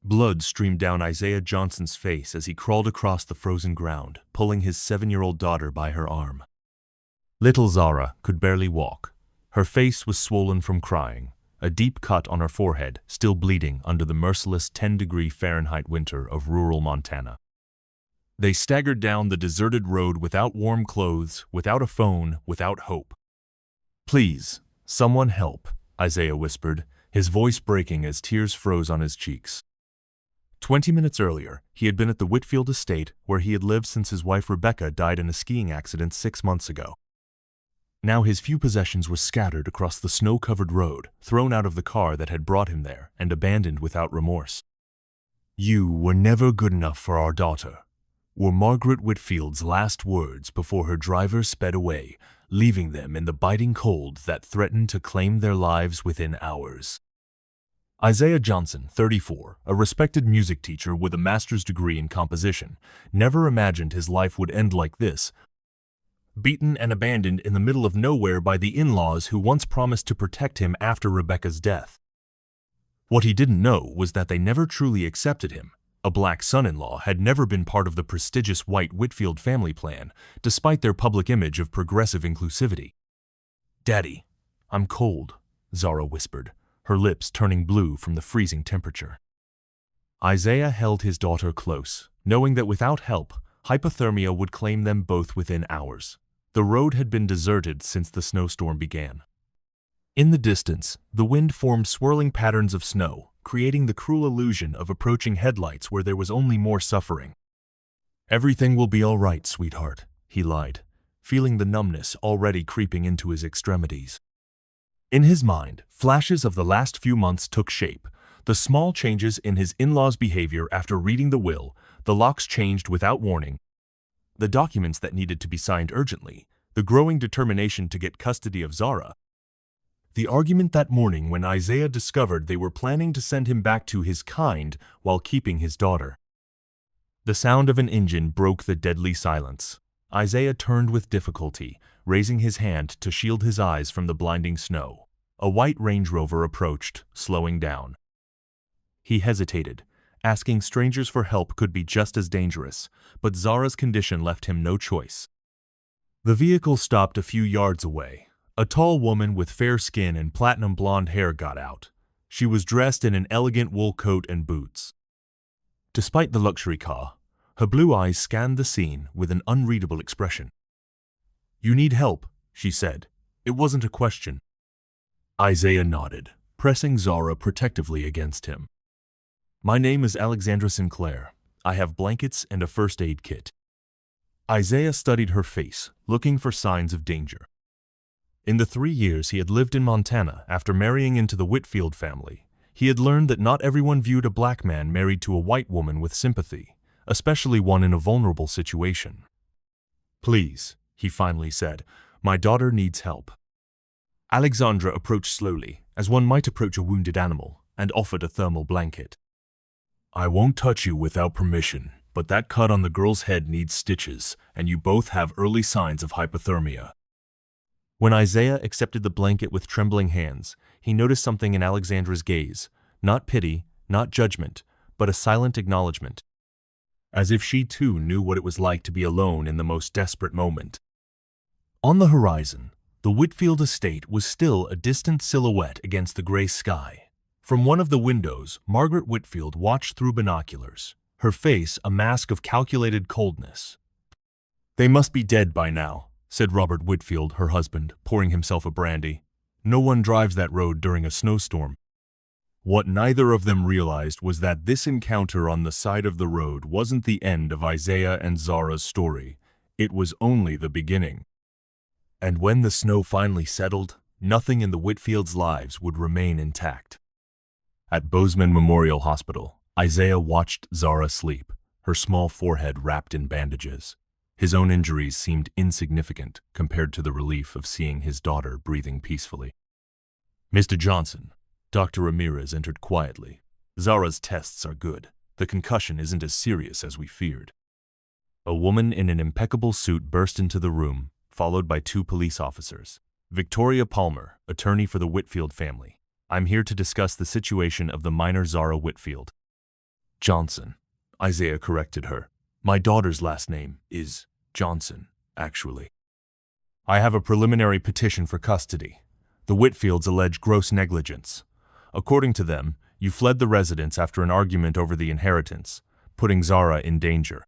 Blood streamed down Isaiah Johnson's face as he crawled across the frozen ground, pulling his 7-year-old daughter by her arm. Little Zara could barely walk. Her face was swollen from crying, a deep cut on her forehead still bleeding under the merciless 10-degree Fahrenheit winter of rural Montana. They staggered down the deserted road without warm clothes, without a phone, without hope. "Please, someone help," Isaiah whispered, his voice breaking as tears froze on his cheeks. 20 minutes earlier, he had been at the Whitfield estate where he had lived since his wife Rebecca died in a skiing accident 6 months ago. Now his few possessions were scattered across the snow-covered road, thrown out of the car that had brought him there, and abandoned without remorse. "You were never good enough for our daughter," were Margaret Whitfield's last words before her driver sped away, leaving them in the biting cold that threatened to claim their lives within hours. Isaiah Johnson, 34, a respected music teacher with a master's degree in composition, never imagined his life would end like this. Beaten and abandoned in the middle of nowhere by the in-laws who once promised to protect him after Rebecca's death. What he didn't know was that they never truly accepted him. A black son-in-law had never been part of the prestigious white Whitfield family plan, despite their public image of progressive inclusivity. "Daddy, I'm cold," Zara whispered, her lips turning blue from the freezing temperature. Isaiah held his daughter close, knowing that without help, hypothermia would claim them both within hours. The road had been deserted since the snowstorm began. In the distance, the wind formed swirling patterns of snow, creating the cruel illusion of approaching headlights where there was only more suffering. "Everything will be all right, sweetheart," he lied, feeling the numbness already creeping into his extremities. In his mind, flashes of the last few months took shape. The small changes in his in-laws' behavior after reading the will, the locks changed without warning, the documents that needed to be signed urgently, the growing determination to get custody of Zara, the argument that morning when Isaiah discovered they were planning to send him back to his kind while keeping his daughter. The sound of an engine broke the deadly silence. Isaiah turned with difficulty, raising his hand to shield his eyes from the blinding snow. A white Range Rover approached, slowing down. He hesitated. Asking strangers for help could be just as dangerous, but Zara's condition left him no choice. The vehicle stopped a few yards away. A tall woman with fair skin and platinum blonde hair got out. She was dressed in an elegant wool coat and boots. Despite the luxury car, her blue eyes scanned the scene with an unreadable expression. "You need help," she said. It wasn't a question. Isaiah nodded, pressing Zara protectively against him. "My name is Alexandra Sinclair. I have blankets and a first aid kit." Isaiah studied her face, looking for signs of danger. In the 3 years he had lived in Montana after marrying into the Whitfield family, he had learned that not everyone viewed a black man married to a white woman with sympathy, especially one in a vulnerable situation. "Please," he finally said, "my daughter needs help." Alexandra approached slowly, as one might approach a wounded animal, and offered a thermal blanket. "I won't touch you without permission, but that cut on the girl's head needs stitches, and you both have early signs of hypothermia." When Isaiah accepted the blanket with trembling hands, he noticed something in Alexandra's gaze, not pity, not judgment, but a silent acknowledgement, as if she too knew what it was like to be alone in the most desperate moment. On the horizon, the Whitfield estate was still a distant silhouette against the gray sky. From one of the windows, Margaret Whitfield watched through binoculars, her face a mask of calculated coldness. "They must be dead by now," said Robert Whitfield, her husband, pouring himself a brandy. "No one drives that road during a snowstorm." What neither of them realized was that this encounter on the side of the road wasn't the end of Isaiah and Zara's story. It was only the beginning. And when the snow finally settled, nothing in the Whitfields' lives would remain intact. At Bozeman Memorial Hospital, Isaiah watched Zara sleep, her small forehead wrapped in bandages. His own injuries seemed insignificant compared to the relief of seeing his daughter breathing peacefully. "Mr. Johnson," Dr. Ramirez entered quietly. "Zara's tests are good. The concussion isn't as serious as we feared." A woman in an impeccable suit burst into the room, followed by 2 police officers. "Victoria Palmer, attorney for the Whitfield family. I'm here to discuss the situation of the minor Zara Whitfield." Johnson, Isaiah corrected her. My daughter's last name is Johnson, actually. I have a preliminary petition for custody. The Whitfields allege gross negligence. According to them, you fled the residence after an argument over the inheritance, putting Zara in danger.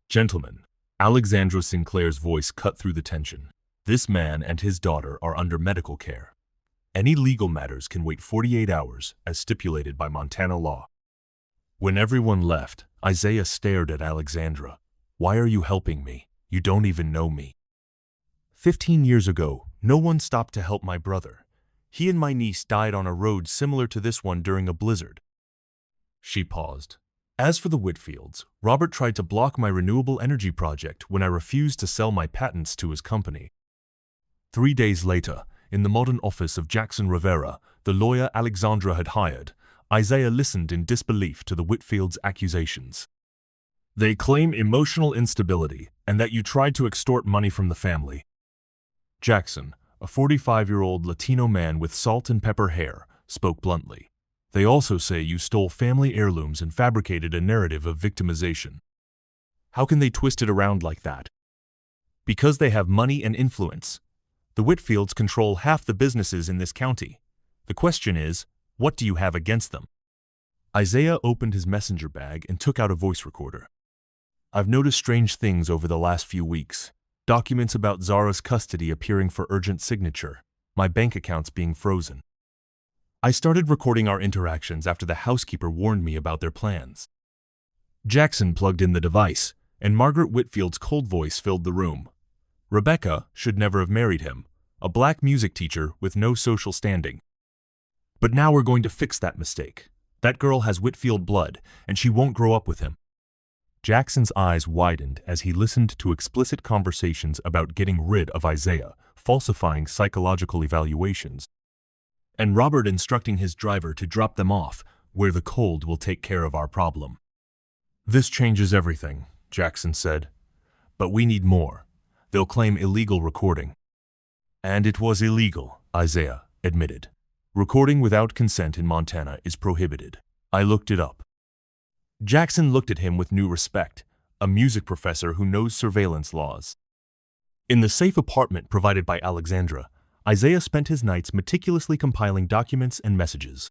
Gentlemen, Alexandra Sinclair's voice cut through the tension. This man and his daughter are under medical care. Any legal matters can wait 48 hours, as stipulated by Montana law. When everyone left, Isaiah stared at Alexandra. Why are you helping me? You don't even know me. 15 years ago, no one stopped to help my brother. He and my niece died on a road similar to this one during a blizzard. She paused. As for the Whitfields, Robert tried to block my renewable energy project when I refused to sell my patents to his company. 3 days later, in the modern office of Jackson Rivera, the lawyer Alexandra had hired, Isaiah listened in disbelief to the Whitfields' accusations. They claim emotional instability and that you tried to extort money from the family. Jackson, a 45-year-old Latino man with salt and pepper hair, spoke bluntly. They also say you stole family heirlooms and fabricated a narrative of victimization. How can they twist it around like that? Because they have money and influence. The Whitfields control half the businesses in this county. The question is, what do you have against them? Isaiah opened his messenger bag and took out a voice recorder. I've noticed strange things over the last few weeks. Documents about Zara's custody appearing for urgent signature, my bank accounts being frozen. I started recording our interactions after the housekeeper warned me about their plans. Jackson plugged in the device, and Margaret Whitfield's cold voice filled the room. Rebecca should never have married him, a black music teacher with no social standing. But now we're going to fix that mistake. That girl has Whitfield blood, and she won't grow up with him. Jackson's eyes widened as he listened to explicit conversations about getting rid of Isaiah, falsifying psychological evaluations, and Robert instructing his driver to drop them off, where the cold will take care of our problem. This changes everything, Jackson said. But we need more. They'll claim illegal recording. And it was illegal, Isaiah admitted. Recording without consent in Montana is prohibited. I looked it up. Jackson looked at him with new respect, a music professor who knows surveillance laws. In the safe apartment provided by Alexandra, Isaiah spent his nights meticulously compiling documents and messages.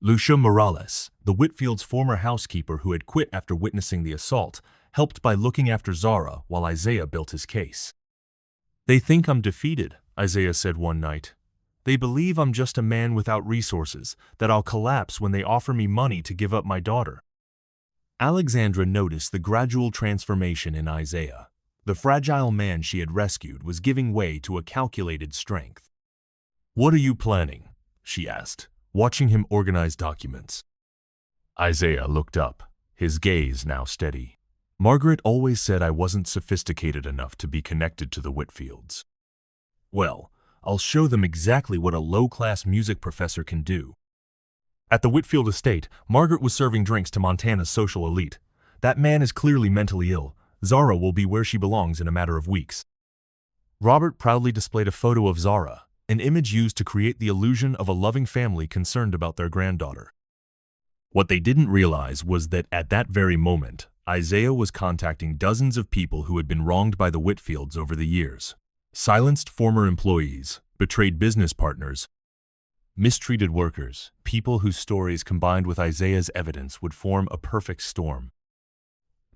Lucia Morales, the Whitfield's former housekeeper who had quit after witnessing the assault, helped by looking after Zara while Isaiah built his case. They think I'm defeated, Isaiah said one night. They believe I'm just a man without resources, that I'll collapse when they offer me money to give up my daughter. Alexandra noticed the gradual transformation in Isaiah. The fragile man she had rescued was giving way to a calculated strength. What are you planning? She asked, watching him organize documents. Isaiah looked up, his gaze now steady. Margaret always said I wasn't sophisticated enough to be connected to the Whitfields. Well, I'll show them exactly what a low-class music professor can do. At the Whitfield estate, Margaret was serving drinks to Montana's social elite. That man is clearly mentally ill. Zara will be where she belongs in a matter of weeks. Robert proudly displayed a photo of Zara, an image used to create the illusion of a loving family concerned about their granddaughter. What they didn't realize was that at that very moment, Isaiah was contacting dozens of people who had been wronged by the Whitfields over the years. Silenced former employees, betrayed business partners, mistreated workers, people whose stories combined with Isaiah's evidence would form a perfect storm.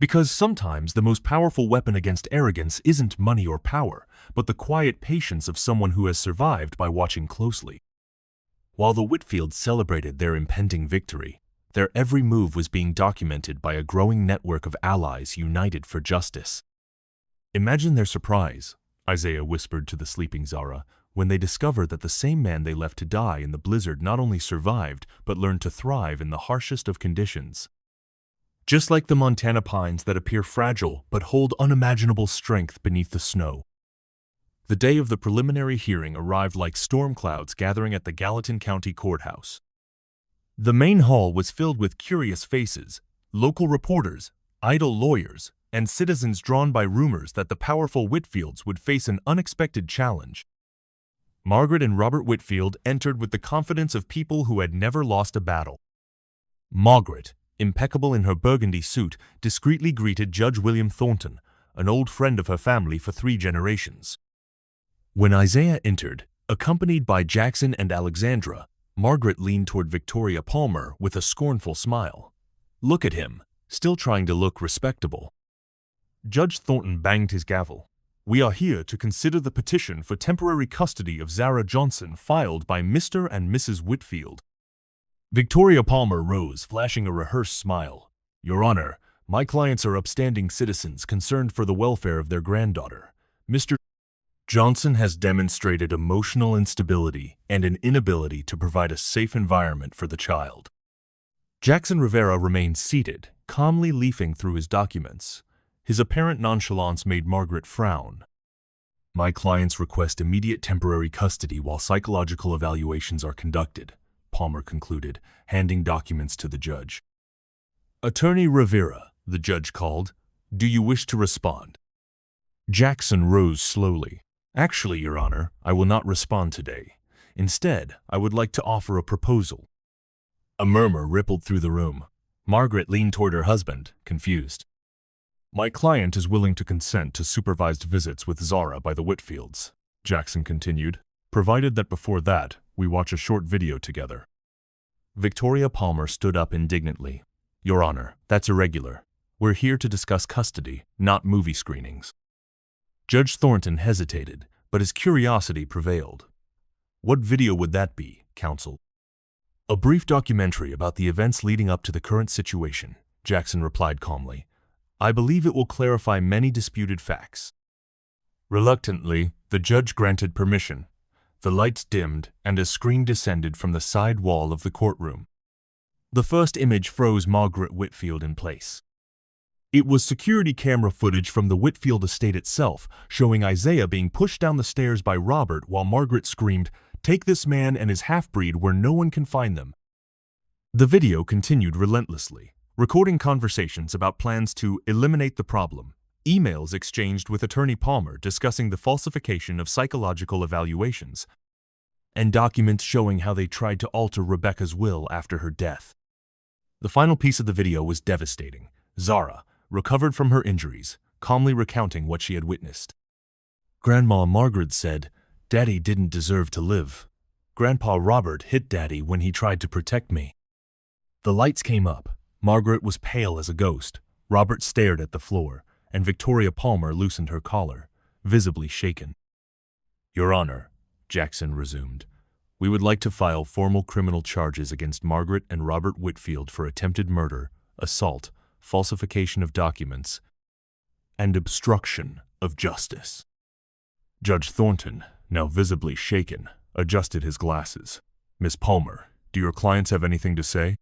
Because sometimes the most powerful weapon against arrogance isn't money or power, but the quiet patience of someone who has survived by watching closely. While the Whitfields celebrated their impending victory, their every move was being documented by a growing network of allies united for justice. Imagine their surprise, Isaiah whispered to the sleeping Zara, when they discovered that the same man they left to die in the blizzard not only survived, but learned to thrive in the harshest of conditions. Just like the Montana pines that appear fragile but hold unimaginable strength beneath the snow. The day of the preliminary hearing arrived like storm clouds gathering at the Gallatin County Courthouse. The main hall was filled with curious faces, local reporters, idle lawyers, and citizens drawn by rumors that the powerful Whitfields would face an unexpected challenge. Margaret and Robert Whitfield entered with the confidence of people who had never lost a battle. Margaret, impeccable in her burgundy suit, discreetly greeted Judge William Thornton, an old friend of her family for 3 generations. When Isaiah entered, accompanied by Jackson and Alexandra, Margaret leaned toward Victoria Palmer with a scornful smile. "Look at him, still trying to look respectable." Judge Thornton banged his gavel. "We are here to consider the petition for temporary custody of Zara Johnson filed by Mr. and Mrs. Whitfield." Victoria Palmer rose, flashing a rehearsed smile. "Your Honor, my clients are upstanding citizens concerned for the welfare of their granddaughter. Mr. Johnson has demonstrated emotional instability and an inability to provide a safe environment for the child." Jackson Rivera remained seated, calmly leafing through his documents. His apparent nonchalance made Margaret frown. "My clients request immediate temporary custody while psychological evaluations are conducted," Palmer concluded, handing documents to the judge. "Attorney Rivera," the judge called, "do you wish to respond?" Jackson rose slowly. "Actually, Your Honor, I will not respond today. Instead, I would like to offer a proposal." A murmur rippled through the room. Margaret leaned toward her husband, confused. "My client is willing to consent to supervised visits with Zara by the Whitfields," Jackson continued, "provided that before that, we watch a short video together." Victoria Palmer stood up indignantly. "Your Honor, that's irregular. We're here to discuss custody, not movie screenings." Judge Thornton hesitated, but his curiosity prevailed. "What video would that be, counsel?" "A brief documentary about the events leading up to the current situation," Jackson replied calmly. "I believe it will clarify many disputed facts." Reluctantly, the judge granted permission. The lights dimmed, and a screen descended from the side wall of the courtroom. The first image froze Margaret Whitfield in place. It was security camera footage from the Whitfield estate itself, showing Isaiah being pushed down the stairs by Robert while Margaret screamed, "Take this man and his half-breed where no one can find them." The video continued relentlessly, recording conversations about plans to eliminate the problem, emails exchanged with Attorney Palmer discussing the falsification of psychological evaluations, and documents showing how they tried to alter Rebecca's will after her death. The final piece of the video was devastating. Zara, recovered from her injuries, calmly recounting what she had witnessed. "Grandma Margaret said, 'Daddy didn't deserve to live. Grandpa Robert hit Daddy when he tried to protect me.'" The lights came up. Margaret was pale as a ghost. Robert stared at the floor, and Victoria Palmer loosened her collar, visibly shaken. "Your Honor," Jackson resumed, "we would like to file formal criminal charges against Margaret and Robert Whitfield for attempted murder, assault, falsification of documents, and obstruction of justice." Judge Thornton, now visibly shaken, adjusted his glasses. "Miss Palmer, do your clients have anything to say?"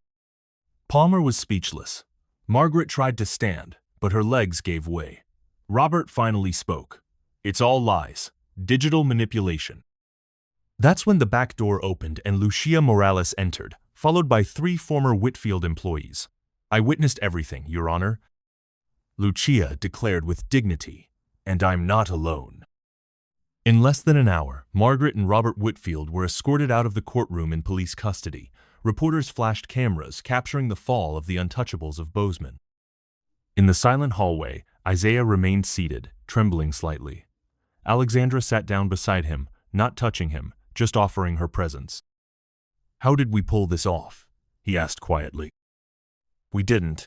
Palmer was speechless. Margaret tried to stand, but her legs gave way. Robert finally spoke. "It's all lies. Digital manipulation." That's when the back door opened and Lucia Morales entered, followed by 3 former Whitfield employees. "I witnessed everything, Your Honor," Lucia declared with dignity, "and I'm not alone." In less than an hour, Margaret and Robert Whitfield were escorted out of the courtroom in police custody. Reporters flashed cameras capturing the fall of the untouchables of Bozeman. In the silent hallway, Isaiah remained seated, trembling slightly. Alexandra sat down beside him, not touching him, just offering her presence. "How did we pull this off?" he asked quietly. "We didn't,"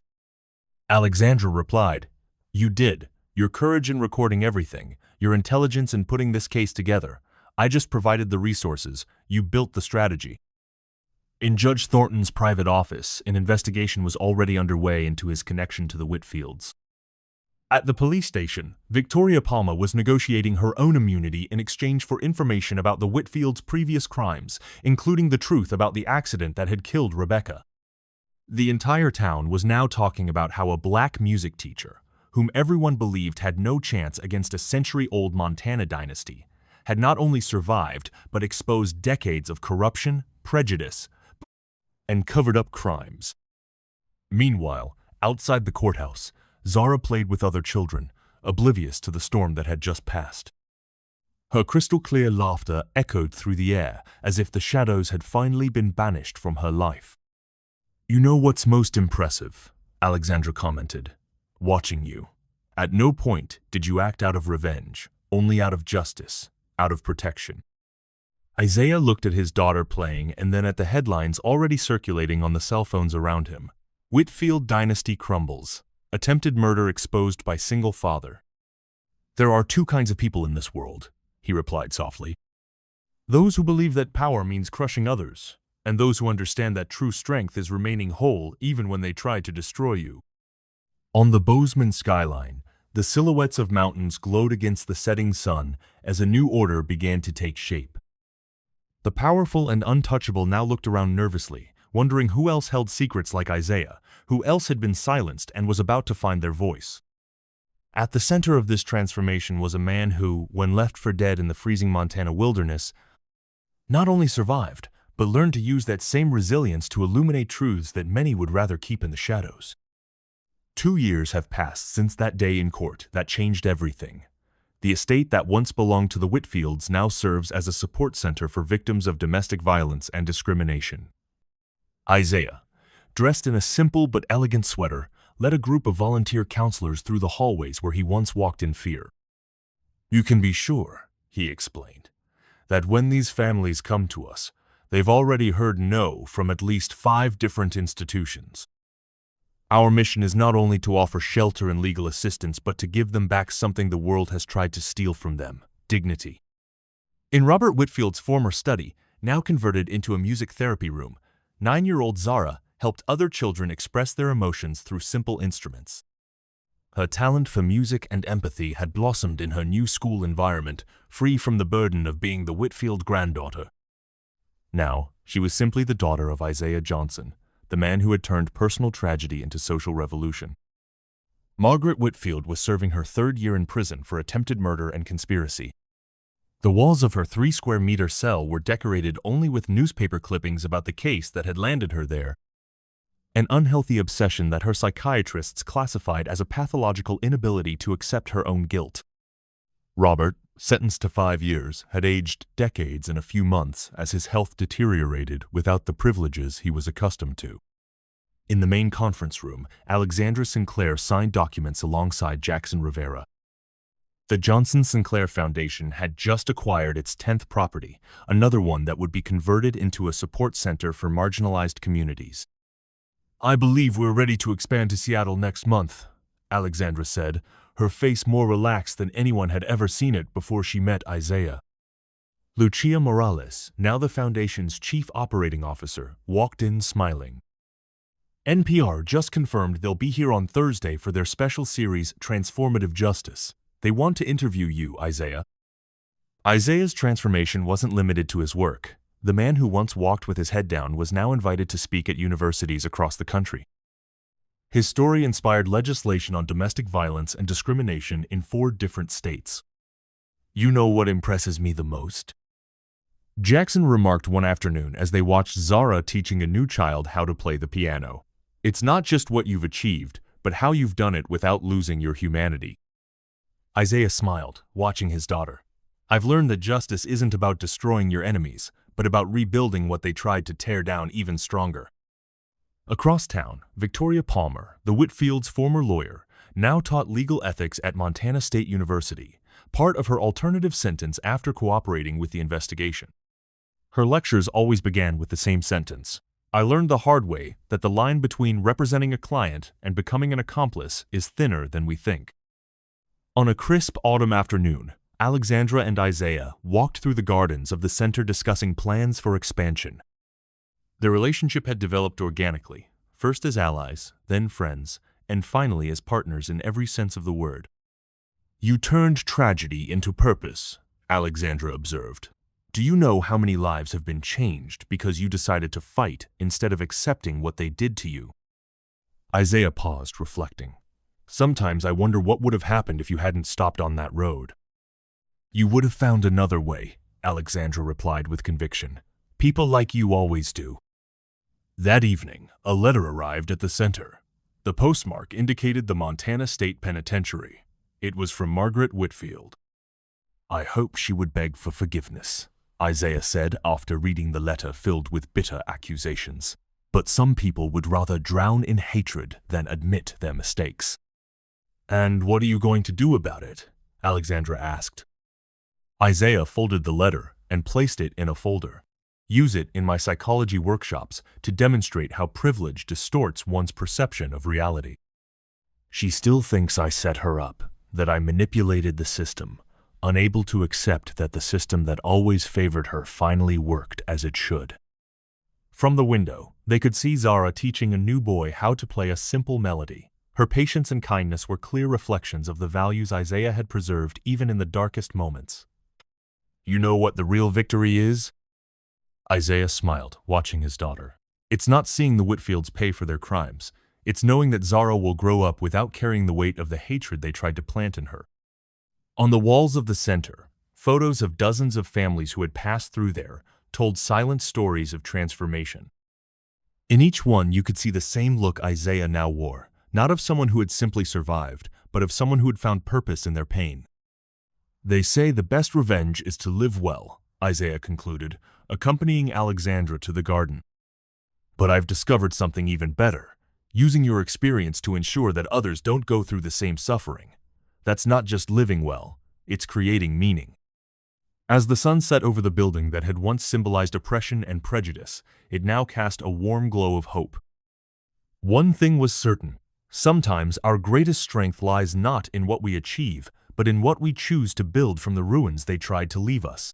Alexandra replied. "You did. Your courage in recording everything, your intelligence in putting this case together. I just provided the resources. You built the strategy." In Judge Thornton's private office, an investigation was already underway into his connection to the Whitfields. At the police station, Victoria Palmer was negotiating her own immunity in exchange for information about the Whitfields' previous crimes, including the truth about the accident that had killed Rebecca. The entire town was now talking about how a black music teacher, whom everyone believed had no chance against a century-old Montana dynasty, had not only survived but exposed decades of corruption, prejudice, and covered-up crimes. Meanwhile, outside the courthouse, Zara played with other children, oblivious to the storm that had just passed. Her crystal-clear laughter echoed through the air as if the shadows had finally been banished from her life. You know what's most impressive, Alexandra commented. Watching you. At no point did you act out of revenge, only out of justice, out of protection. Isaiah looked at his daughter playing and then at the headlines already circulating on the cell phones around him. Whitfield dynasty crumbles. Attempted murder exposed by single father. There are two kinds of people in this world, he replied softly. Those who believe that power means crushing others, and those who understand that true strength is remaining whole even when they try to destroy you. On the Bozeman skyline, the silhouettes of mountains glowed against the setting sun as a new order began to take shape. The powerful and untouchable now looked around nervously, wondering who else held secrets like Isaiah, who else had been silenced and was about to find their voice. At the center of this transformation was a man who, when left for dead in the freezing Montana wilderness, not only survived, but learned to use that same resilience to illuminate truths that many would rather keep in the shadows. 2 years have passed since that day in court that changed everything. The estate that once belonged to the Whitfields now serves as a support center for victims of domestic violence and discrimination. Isaiah, dressed in a simple but elegant sweater, led a group of volunteer counselors through the hallways where he once walked in fear. You can be sure, he explained, that when these families come to us, they've already heard no from at least 5 different institutions. Our mission is not only to offer shelter and legal assistance, but to give them back something the world has tried to steal from them: dignity. In Robert Whitfield's former study, now converted into a music therapy room, 9-year-old Zara helped other children express their emotions through simple instruments. Her talent for music and empathy had blossomed in her new school environment, free from the burden of being the Whitfield granddaughter. Now, she was simply the daughter of Isaiah Johnson, the man who had turned personal tragedy into social revolution. Margaret Whitfield was serving her 3rd year in prison for attempted murder and conspiracy. The walls of her 3-square-meter cell were decorated only with newspaper clippings about the case that had landed her there, an unhealthy obsession that her psychiatrists classified as a pathological inability to accept her own guilt. Robert, sentenced to 5 years, had aged decades in a few months as his health deteriorated without the privileges he was accustomed to. In the main conference room, Alexandra Sinclair signed documents alongside Jackson Rivera. The Johnson Sinclair Foundation had just acquired its 10th property, another one that would be converted into a support center for marginalized communities. I believe we're ready to expand to Seattle next month, Alexandra said, her face more relaxed than anyone had ever seen it before she met Isaiah. Lucia Morales, now the Foundation's chief operating officer, walked in smiling. NPR just confirmed they'll be here on Thursday for their special series, Transformative Justice. They want to interview you, Isaiah. Isaiah's transformation wasn't limited to his work. The man who once walked with his head down was now invited to speak at universities across the country. His story inspired legislation on domestic violence and discrimination in 4 different states. You know what impresses me the most? Jackson remarked one afternoon as they watched Zara teaching a new child how to play the piano. It's not just what you've achieved, but how you've done it without losing your humanity. Isaiah smiled, watching his daughter. I've learned that justice isn't about destroying your enemies, but about rebuilding what they tried to tear down even stronger. Across town, Victoria Palmer, the Whitfield's former lawyer, now taught legal ethics at Montana State University, part of her alternative sentence after cooperating with the investigation. Her lectures always began with the same sentence. I learned the hard way that the line between representing a client and becoming an accomplice is thinner than we think. On a crisp autumn afternoon, Alexandra and Isaiah walked through the gardens of the center discussing plans for expansion. Their relationship had developed organically, first as allies, then friends, and finally as partners in every sense of the word. You turned tragedy into purpose, Alexandra observed. Do you know how many lives have been changed because you decided to fight instead of accepting what they did to you? Isaiah paused, reflecting. Sometimes I wonder what would have happened if you hadn't stopped on that road. You would have found another way, Alexandra replied with conviction. People like you always do. That evening, a letter arrived at the center. The postmark indicated the Montana State Penitentiary. It was from Margaret Whitfield. I hope she would beg for forgiveness, Isaiah said after reading the letter filled with bitter accusations. But some people would rather drown in hatred than admit their mistakes. "And what are you going to do about it?" Alexandra asked. Isaiah folded the letter and placed it in a folder. "Use it in my psychology workshops to demonstrate how privilege distorts one's perception of reality. She still thinks I set her up, that I manipulated the system, unable to accept that the system that always favored her finally worked as it should." From the window, they could see Zara teaching a new boy how to play a simple melody. Her patience and kindness were clear reflections of the values Isaiah had preserved even in the darkest moments. "You know what the real victory is?" Isaiah smiled, watching his daughter. "It's not seeing the Whitfields pay for their crimes. It's knowing that Zara will grow up without carrying the weight of the hatred they tried to plant in her." On the walls of the center, photos of dozens of families who had passed through there told silent stories of transformation. In each one, you could see the same look Isaiah now wore, not of someone who had simply survived, but of someone who had found purpose in their pain. "They say the best revenge is to live well," Isaiah concluded, accompanying Alexandra to the garden. "But I've discovered something even better, using your experience to ensure that others don't go through the same suffering. That's not just living well, it's creating meaning." As the sun set over the building that had once symbolized oppression and prejudice, it now cast a warm glow of hope. One thing was certain: sometimes our greatest strength lies not in what we achieve, but in what we choose to build from the ruins they tried to leave us.